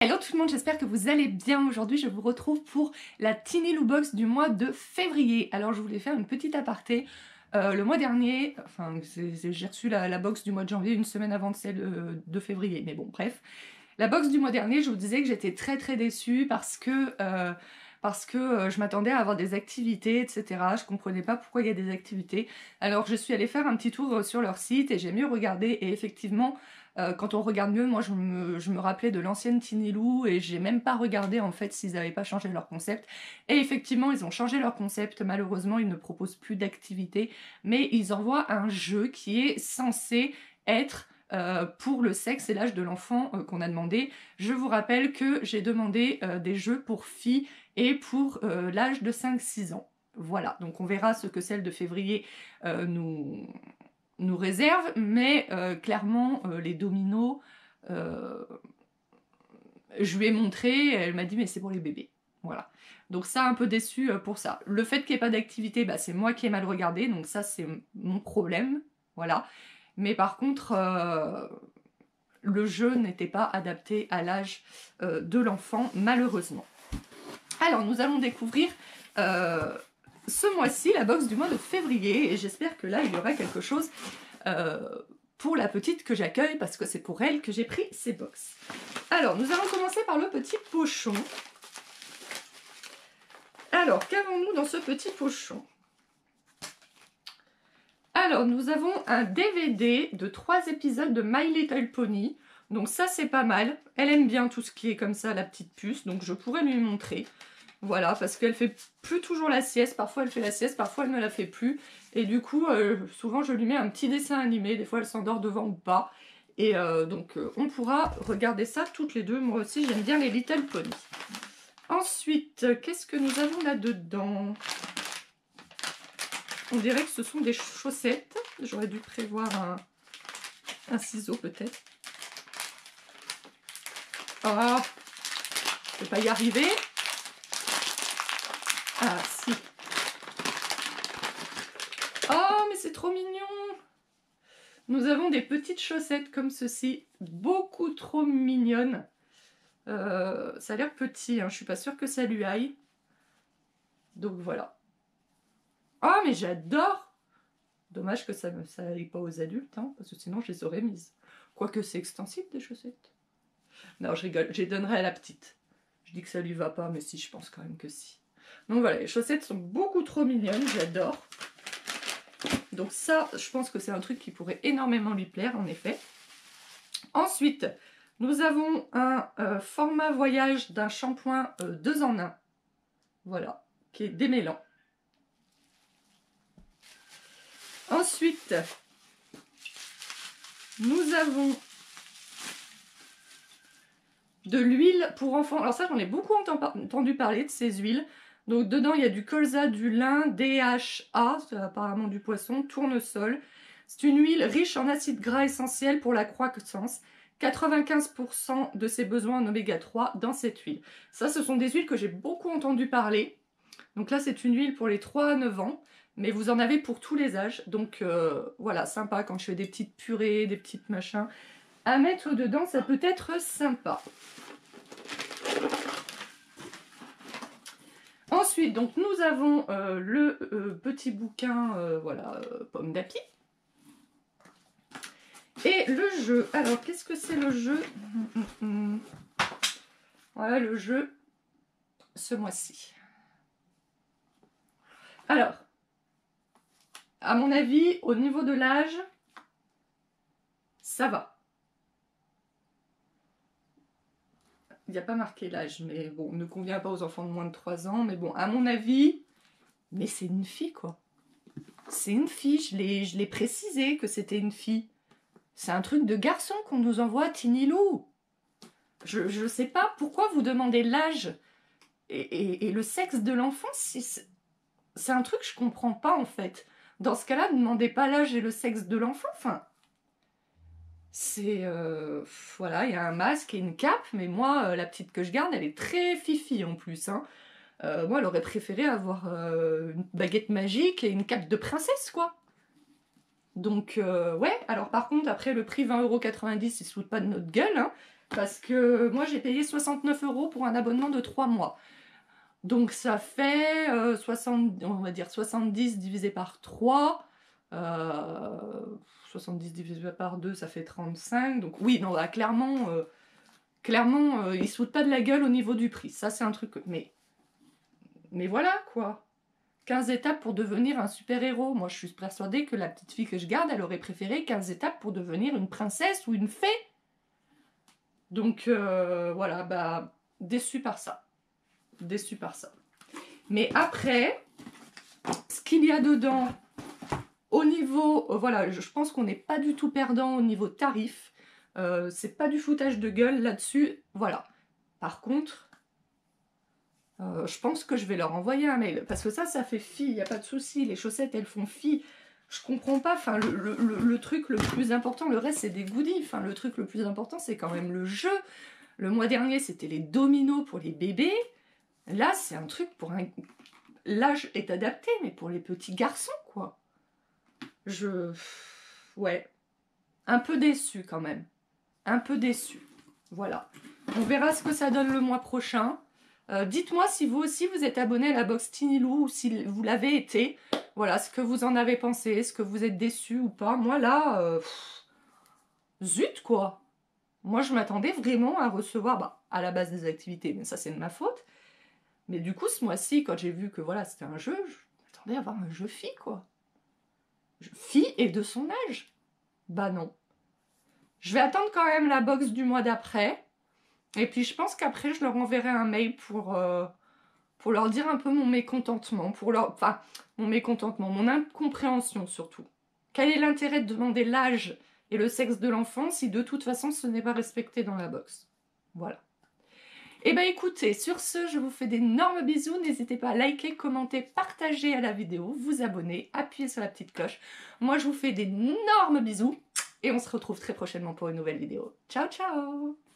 Hello tout le monde, j'espère que vous allez bien. Aujourd'hui je vous retrouve pour la Tiny Lou Box du mois de février. Alors je voulais faire une petite aparté. Le mois dernier, enfin j'ai reçu la box du mois de janvier une semaine avant celle de février, mais bon bref. La box du mois dernier, je vous disais que j'étais très déçue parce que je m'attendais à avoir des activités, etc. Je comprenais pas pourquoi il y a des activités. Alors je suis allée faire un petit tour sur leur site et j'ai mieux regardé et effectivement, quand on regarde mieux, moi je me rappelais de l'ancienne Tiny Lou et j'ai même pas regardé en fait s'ils n'avaient pas changé leur concept. Et effectivement, ils ont changé leur concept. Malheureusement, ils ne proposent plus d'activités, mais ils envoient un jeu qui est censé être pour le sexe et l'âge de l'enfant qu'on a demandé. Je vous rappelle que j'ai demandé des jeux pour filles et pour l'âge de 5-6 ans. Voilà, donc on verra ce que celle de février nous réserve, mais clairement les dominos, je lui ai montré, elle m'a dit mais c'est pour les bébés. Voilà, donc ça un peu déçu pour ça. Le fait qu'il n'y ait pas d'activité, bah, c'est moi qui ai mal regardé, donc ça c'est mon problème, voilà. Mais par contre, le jeu n'était pas adapté à l'âge de l'enfant, malheureusement. Alors, nous allons découvrir ce mois-ci la box du mois de février. Et j'espère que là, il y aura quelque chose pour la petite que j'accueille, parce que c'est pour elle que j'ai pris ces box. Alors, nous allons commencer par le petit pochon. Alors, qu'avons-nous dans ce petit pochon ? Alors, nous avons un DVD de 3 épisodes de My Little Pony. Donc ça, c'est pas mal. Elle aime bien tout ce qui est comme ça, la petite puce. Donc je pourrais lui montrer. Voilà, parce qu'elle fait plus toujours la sieste. Parfois, elle fait la sieste, parfois, elle ne la fait plus. Et du coup, souvent, je lui mets un petit dessin animé. Des fois, elle s'endort devant ou pas. Et donc, on pourra regarder ça toutes les deux. Moi aussi, j'aime bien les Little Pony. Ensuite, qu'est-ce que nous avons là-dedans ? On dirait que ce sont des chaussettes. J'aurais dû prévoir un ciseau peut-être. Ah, je ne vais pas y arriver. Ah, si. Oh, mais c'est trop mignon. Nous avons des petites chaussettes comme ceci, beaucoup trop mignonnes. Ça a l'air petit, hein. Je ne suis pas sûre que ça lui aille. Donc voilà. Oh, mais j'adore! Dommage que ça n'aille pas aux adultes, hein, parce que sinon je les aurais mises. Quoique c'est extensible des chaussettes. Non, je rigole, je les donnerai à la petite. Je dis que ça lui va pas, mais si, je pense quand même que si. Donc voilà, les chaussettes sont beaucoup trop mignonnes, j'adore. Donc ça, je pense que c'est un truc qui pourrait énormément lui plaire, en effet. Ensuite, nous avons un format voyage d'un shampoing 2 en 1. Voilà, qui est démêlant. Ensuite, nous avons de l'huile pour enfants. Alors ça, j'en ai beaucoup entendu parler de ces huiles. Donc dedans, il y a du colza, du lin, DHA, c'est apparemment du poisson, tournesol. C'est une huile riche en acides gras essentiels pour la croissance. 95% de ses besoins en oméga 3 dans cette huile. Ça, ce sont des huiles que j'ai beaucoup entendu parler. Donc là, c'est une huile pour les 3 à 9 ans. Mais vous en avez pour tous les âges. Donc voilà, sympa quand je fais des petites purées, des petites machins. À mettre dedans, ça peut être sympa. Ensuite, donc nous avons le petit bouquin, voilà, pomme d'api. Et le jeu. Alors, qu'est-ce que c'est le jeu ? Voilà le jeu ce mois-ci. Alors, à mon avis, au niveau de l'âge, ça va. Il n'y a pas marqué l'âge, mais bon, ne convient pas aux enfants de moins de 3 ans. Mais bon, à mon avis, mais c'est une fille, quoi. C'est une fille, je l'ai précisé que c'était une fille. C'est un truc de garçon qu'on nous envoie, Tiny Lou. Je sais pas pourquoi vous demandez l'âge et le sexe de l'enfant. C'est un truc que je comprends pas, en fait. Dans ce cas-là, ne demandez pas l'âge et le sexe de l'enfant. Enfin, c'est... voilà, il y a un masque et une cape, mais moi, la petite que je garde, elle est très fifi en plus. Hein. Moi, elle aurait préféré avoir une baguette magique et une cape de princesse, quoi. Donc, ouais. Alors, par contre, après, le prix 20,90 €, il se fout pas de notre gueule. Hein. Parce que moi, j'ai payé 69 € pour un abonnement de 3 mois. Donc, ça fait 60, on va dire 70 divisé par 3. 70 divisé par 2, ça fait 35. Donc, oui, non, là, clairement, ils se foutent pas de la gueule au niveau du prix. Ça, c'est un truc... Mais voilà, quoi. 15 étapes pour devenir un super-héros. Moi, je suis persuadée que la petite fille que je garde, elle aurait préféré 15 étapes pour devenir une princesse ou une fée. Donc, voilà, bah, déçue par ça. Déçue par ça. Mais après, ce qu'il y a dedans, au niveau... voilà, je pense qu'on n'est pas du tout perdant au niveau tarif. C'est pas du foutage de gueule là-dessus. Voilà. Par contre... je pense que je vais leur envoyer un mail. Parce que ça fait fi, il n'y a pas de souci. Les chaussettes, elles font fi. Je comprends pas. Enfin, le truc le plus important, le reste, c'est des goodies. Enfin, le truc le plus important, c'est quand même le jeu. Le mois dernier, c'était les dominos pour les bébés. Là, c'est un truc pour un... L'âge est adapté, mais pour les petits garçons, quoi. Ouais. Un peu déçue, quand même. Un peu déçue. Voilà. On verra ce que ça donne le mois prochain. Dites-moi si vous aussi vous êtes abonné à la box Tinilou ou si vous l'avez été. Voilà, ce que vous en avez pensé, est-ce que vous êtes déçu ou pas. Moi là, zut quoi. Moi je m'attendais vraiment à recevoir, bah, à la base des activités, mais ça c'est de ma faute. Mais du coup ce mois-ci, quand j'ai vu que voilà c'était un jeu, je m'attendais à avoir un jeu fille quoi. Fille et de son âge. Bah non. Je vais attendre quand même la box du mois d'après. Et puis je pense qu'après je leur enverrai un mail pour leur dire un peu mon mécontentement, mon mécontentement, mon incompréhension surtout. Quel est l'intérêt de demander l'âge et le sexe de l'enfant si de toute façon ce n'est pas respecté dans la box? Voilà. Et ben écoutez, sur ce, je vous fais d'énormes bisous. N'hésitez pas à liker, commenter, partager à la vidéo, vous abonner, appuyer sur la petite cloche. Moi je vous fais d'énormes bisous et on se retrouve très prochainement pour une nouvelle vidéo. Ciao ciao!